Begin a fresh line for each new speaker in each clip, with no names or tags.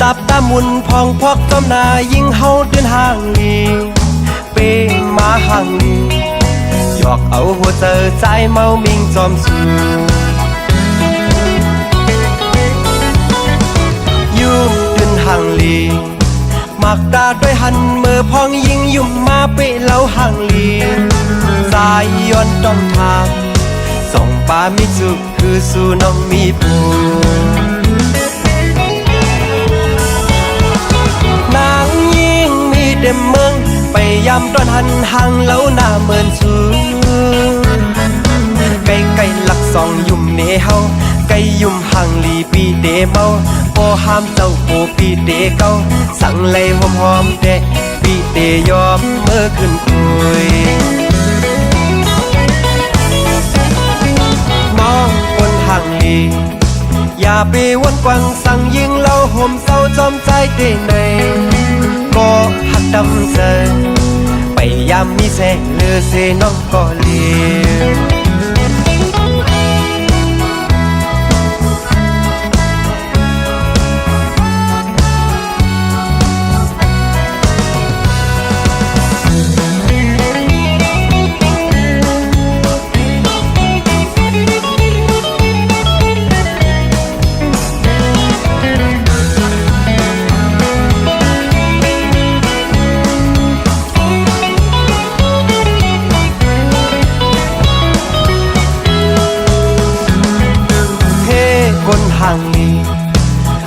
ตับตามุนพองพอกต้มนายิ่งเฮาเดินห่างลีเป้มาห่างลีหยอกเอาหัวเจอใจเมามิงจอมสูยุ่มเดินห่างลีมักตาด้วยหันมือพองยิ่งยุ่มมาเป้เล่าห่างลีสายย้อนต้องทางส่องปามิจุคือสู่น้องมีปูนางยิ่งมีเด็มเมืองไปยำตอนหันห่างแล้วหน้าเหมือนสูไก่ไก่หลักสองยุ่มเนเฮาไก่ยุ่มห่างลีปีเดเมาโอห้ามเจ้าโอปีเดเก้าสั่งเลยหอมหอมเดะปีเดยอมเมื่อขึ้นคุยน้องคนห่างลีอย่าไปวนกวางสั่งยิงเล่าห่มเศร้าจอมใจเดในก็หักดำเจอไปยามมีแสงเลือเสน้องก็เลี้ยงห่างลี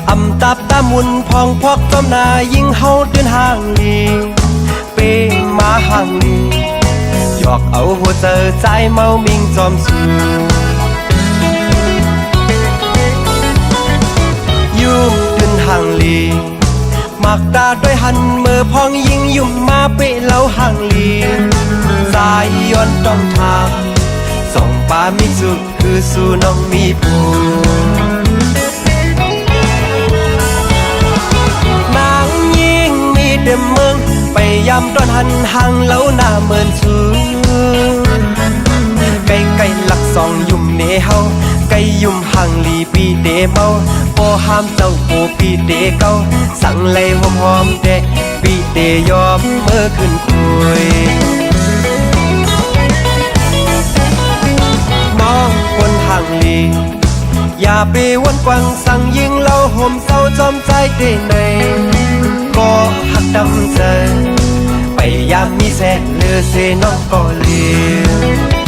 อำตับตามุนพองพอกต้มนายิ่งเฮาเดินห่างลีเป้มาห่างลีหยอกเอาหัวเจอใจเมามิงจอมสูยุ่มเดินห่างลีมักตาด้วยหันมือพองยิ่งยุ่มมาเป้เล่าห่างลีสายย้อนต้องทางส่องปามิจุคือสู่น้องมีปูเดิมเมืองไปยำตอนหันห่างแล้วหน้าเหมือนสูไก่ไก่หลักสองยุ่มเนเฮาไก่ยุ่มห่างลีปีเดเมาโอห้ามเจ้าโอปีเดเก้าสั่งเลยหอมหอมเดะปีเดยอมเมื่อขึ้นคุยน้องคนห่างลีอย่าไปวนกวางสั่งยิงเล่าห่มเศร้าจอมใจเดในก็หักดำเจอไปยามมีแสงเลือเสน้องก็เลี้ยง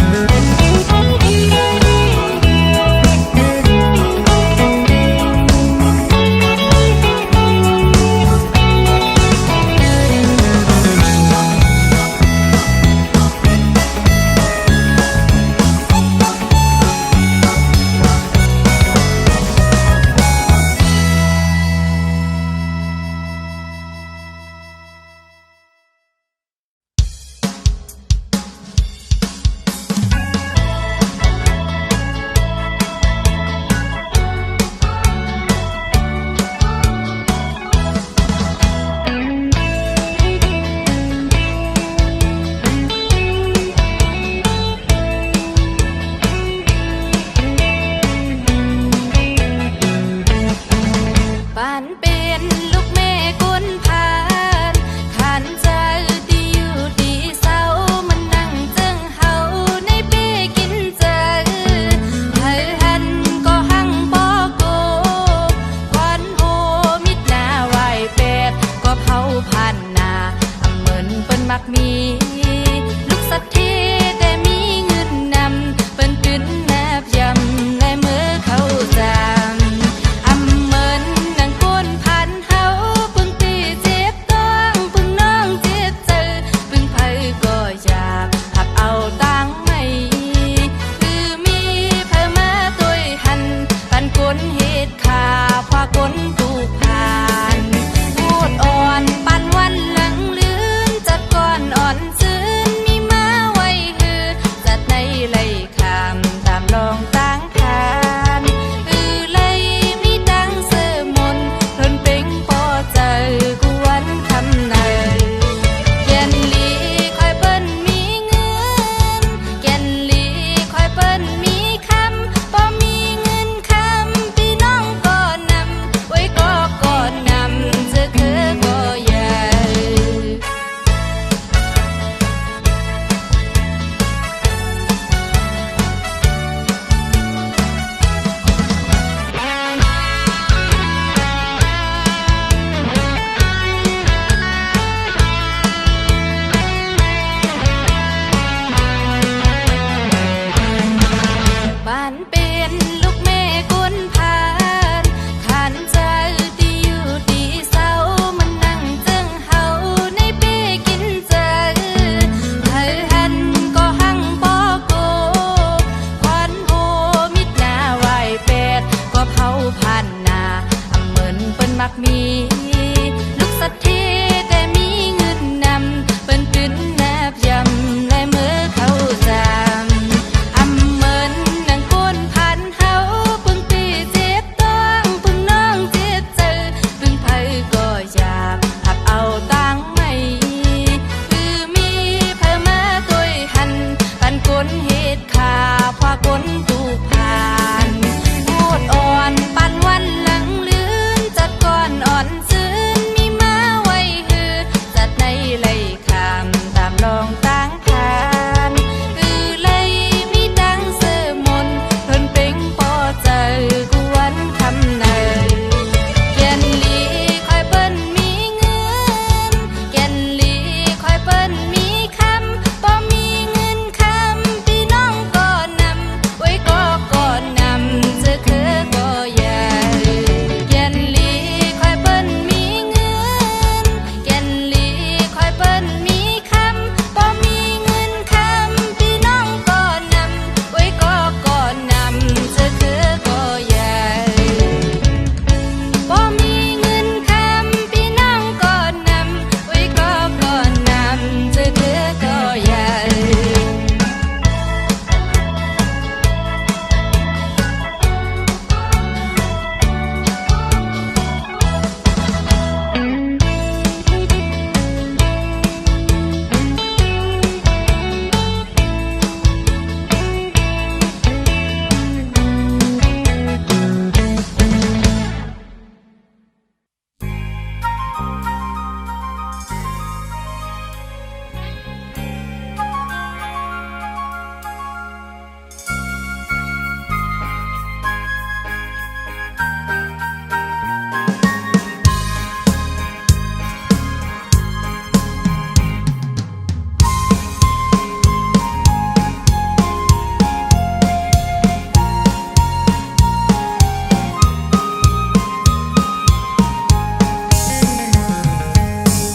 อ่อน มีลูกสัตว์ที่แต่มีเงินนำเปิ้นขึ้นแนบยำและมือเข้าจามอำเหมินนังก้นพันเฮาปึงปีเจ็บต้องปึงน้องเจ็บเจอปึงไผก็อยากหับเอาตังไม่คือมีเพิ่มมาตัวหันปันก้นเฮ็ดขาพาก้นตูผ่านโอดอ่อนปันวันหลังลืนจัดก่อนอ่อนซื้นมีมาไว้ฮือจัดในไหลคำตามลองตั้งทานคือไหลมีดังเสมนเพิ่นเป็งพอใจกวนคำเนยเกียนลีคอยเปิ้นมีเงินเกียนลีคอยเปิ้นมีคำบ่มีเงินคำพี่น้องก็นำไว้ก็นำเจอคือก็อย่าเกียนลีคอยเปิ้นมีเงินเกียนลีคอยเปิ้นมีคำบ่มีเงินคำพี่น้องก็นำไว้ก็นำเจอคือก็อย่าบ่มีเงินคำพี่น้องก็นำไว้ก็นำเจอคือก็อย่า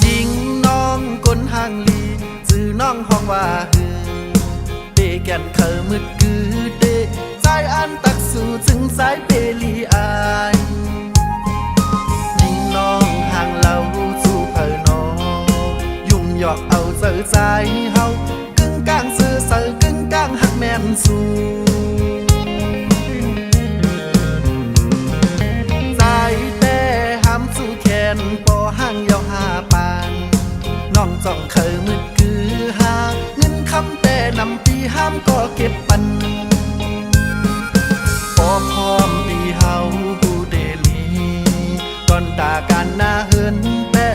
ยิงน้องก้นห่างลีจื้อน้องห้องว่าฮือเดแก่นเคอมึดกือเดใจอันตักสู่ถึงสายเปลีอายยิงน้องห่างเราสู่เพอนอยุ่มหยอกเอาเจอใจเฮากึ่งกลางซื่อเสือกึ่งกลางหักแม่นสู่ใจแต่ห้ามสู่แขนปอห่างยาวหาปานน้องจ้องเคยมึดกือหาเงินคำแต่นำปีห้ามก็เก็บปันพอพร้อมตีเฮาบูเดลีก่อนตาการหน้าเฮินแต่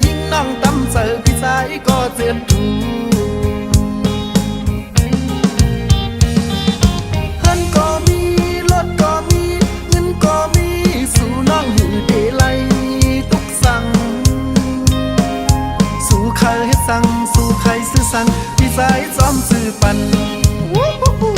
ยิ่งน้องตำเสือพี่สายก็เจ็บดูเฮินก็มีรถก็มีเงินก็มีสู่น้องหือเดไลตุกสั่งสู่ใครให้สั่งสู่ใครซื้อสั่งพี่สายซ้อมซื้อปันวู้ฮู้ฮู้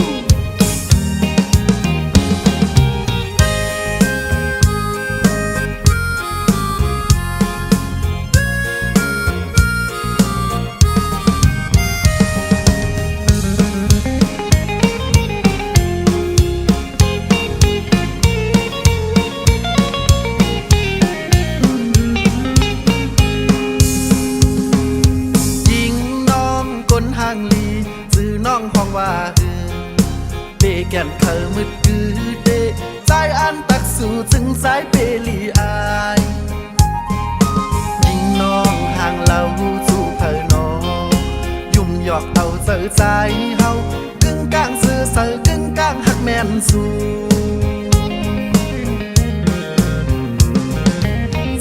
ยิงน้องก้นห่างลีจื้อน้องห้องว่าฮือเดแก่นเคอมึดกือเดใจอันตักสู่ถึงสายเปลีอายยิงน้องห่างเราสู่เพอนอยุ่มหยอกเอาเจอใจเฮากึ่งกลางซื่อเสือกึ่งกลางหักแม่นสู่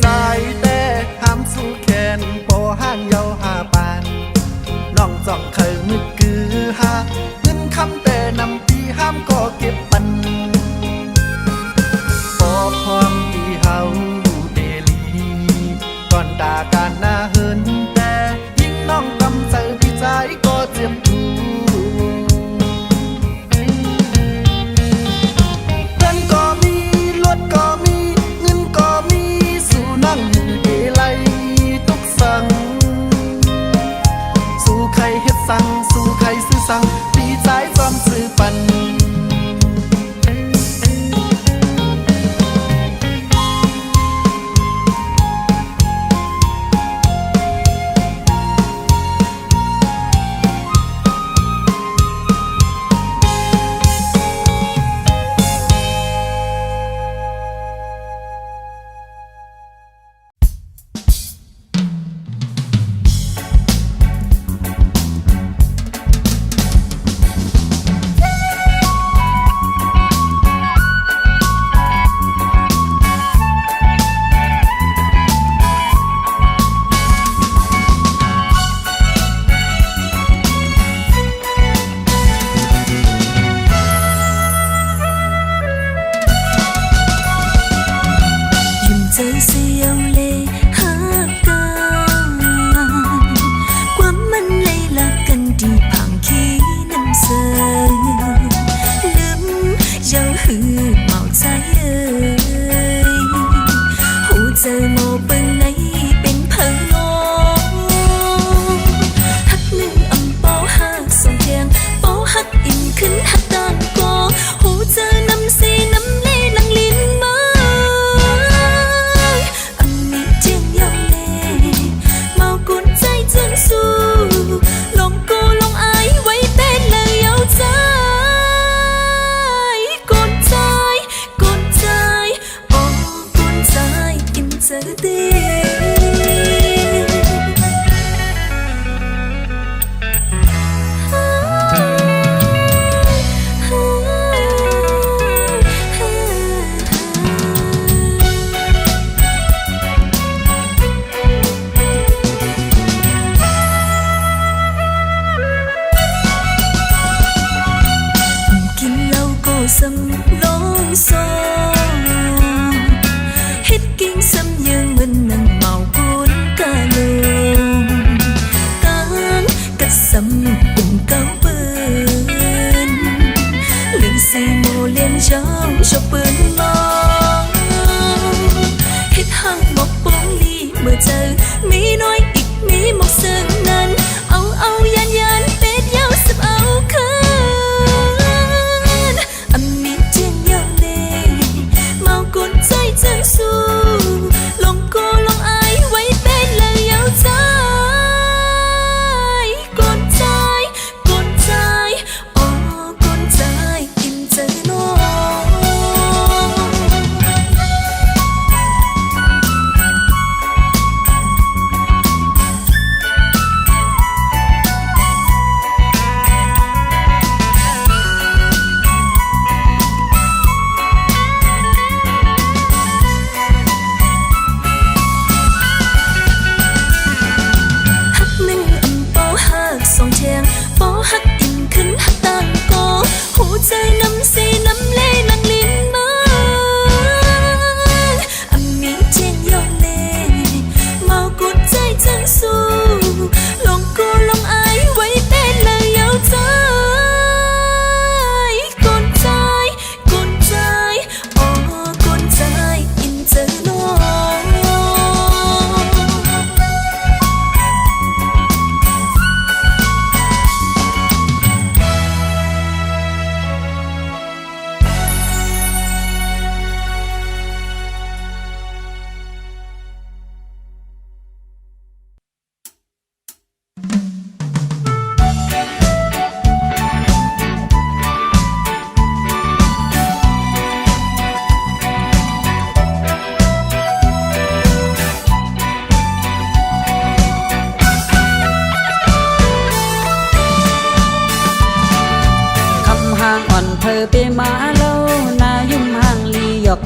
ใจแต่ห้ามสู่แขนปอห่างยาวหาปานน้องจ้องเคยมึดกือหาเงินคำแต่นำปีห้ามก็เก็บปันพอพร้อมที่เฮาเดลีก่อนตาการหน้าเฮินแต่ยิ่งน้องตำใจพี่ใจก็เจ็บดูเพื่อนก็มีรถก็มีเงินก็มีสู่น้องอยู่เดไลตุกสั่งสู่ใครเฮ็ดสั่งสู่ใครซื้อสั่งพี่ใจซ้อมซื้อปัน ย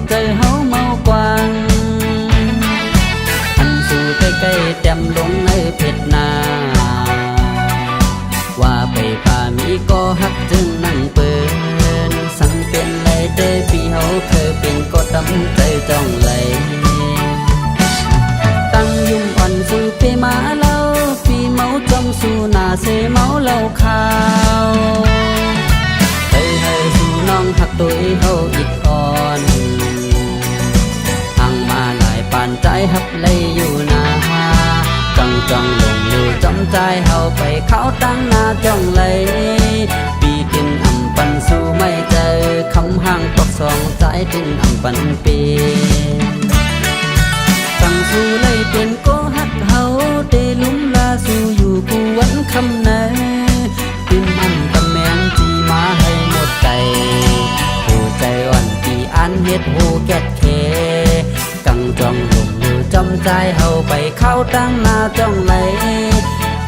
เจอเฮาเมากวางอันสู่ใกล้ๆเต็มลงในเพชรนาว่าไปป่ามีก็ฮักจึงนั่งเปินสังเป็นไรเด้ปีเฮาเคยเป็นก็ตำใจจ้องไหลตั้งยุ่งอ่อนสู่ไปมาเล่าปีเมาจอมสู่หน้าเสเมาเล่าข่าวเฮ้ยเฮ้ยสู่น้องหักตัวเฮาอิดอ่อนห่างมาหลายปานใจฮับเลยอยู่นาจังจังลงอยู่จำใจเฮาไปเข้าตั้งหน้าจ้องไหลปีกินอำปันสู่ไม่เจอคำห่างตกสองใจถึงอำปันปีตั้งสู่เลยเป็นก็ฮักเฮาเตลุ่มลาสู่อยู่กูวันคำไหนปิ่มอันตะแมงจีมาให้หมดใจหูใจอ่อนปีอันเฮ็ดหูแก่เคกังจองลงอยู่จำใจเฮาไปเข้าตั้งหน้าจ้องไหล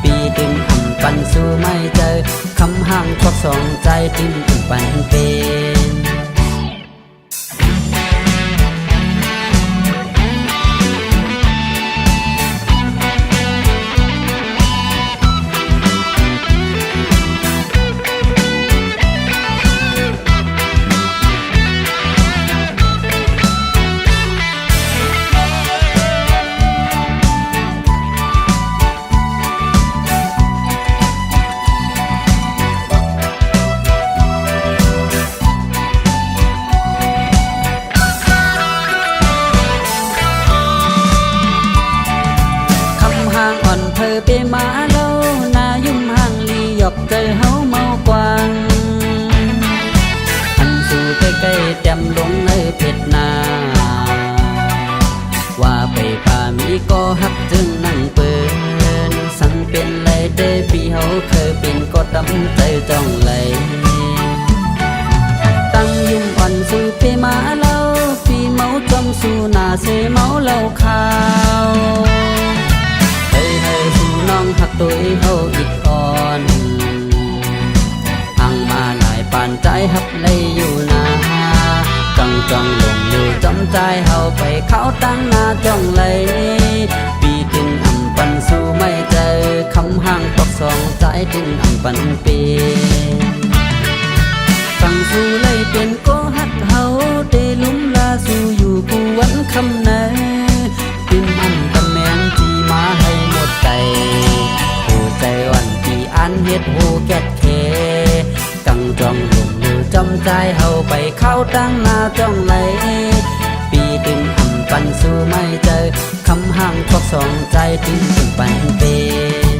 ปีดึงอำปันสู่ไม่เจอคำห่างควักสองใจถึงอำปันเป็นเปมาเล่านายุ่มห่างลีหยอกเจอเฮาเมากวางอันสู่ใกล้ๆเต็มลงในเพชรนาว่าไปป่ามีก็ฮักจึงนั่งเปินสังเป็นไรเด้ปีเฮาเคยเป็นก็ตำใจจ้องไหลตั้งยุ่มอ่อนสู่เปมาเล่าปีเมาจอมสู่หน้าเสเมาเล่าข่าวน้องหักตัวเฮาอิดอ่อนห่างมาหลายปานใจฮับเลยอยู่นาจังจังลงอยู่จำใจเฮาไปเข้าตั้งหน้าจ้องไหลปีถึงอำปันสู่ไม่เจอคำห่างตกสองใจถึงอำปันปีตั้งสู่เลยเป็นก็ฮักเฮาเตลุ่มลาสู่อยู่กูวันคำไหนปิ่มอันตะแมงจีมาให้หมดใจหูใจอ่อนปีอันเฮ็ดหูแก่เคกังจองลงอยู่จำใจเฮาไปเข้าตั้งหน้าจ้องไหลปีดึงอำปันสู่ไม่เจอคำห่างควักสองใจถึงปันเป็น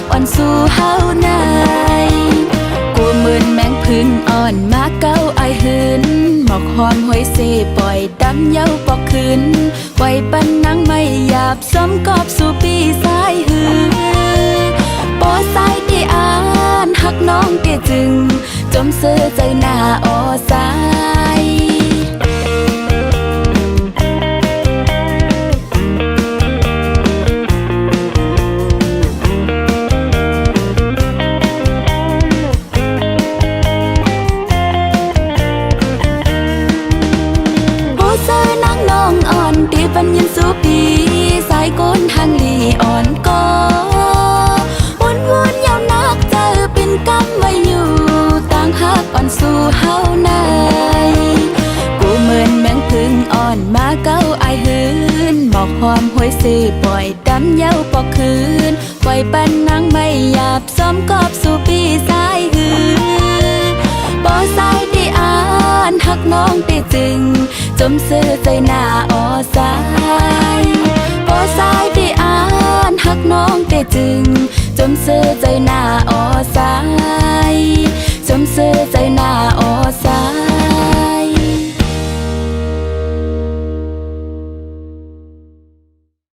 กอ่อนสู่เฮานายกูเหมือนแมงพึ่งอ่อนมาเก้าไอหืนหมอกหอมหอยเสปล่อยดำเย้าปอกคืนไว้ปันนังไม่หยาบสมกอบสู่ปีสายหือปอสายที่อ่านหักน้องเกจึงจมเสือใจหน้าออสายตีปัญญสู่ปีสายก้นทางลีอ่อนก็วนวนยาวนักเจอเป็นกำไว้อยู่ต่างหักอ่อนสู่เฮานายกูเหมือนแมงพึ่งอ่อนมาเก้าไอหืนหมอกหอมหวยสีปล่อยดำเย้าปอกคืนปล่อยปันนังไม่หยาบซ้อมกอบสู่ปีสายหืนปอสายที่อ่านหักน้องตีจึงจมเสือใจหน้าออสายปอสายที่อ่านหักน้องตีจึงจมเสือใจหน้า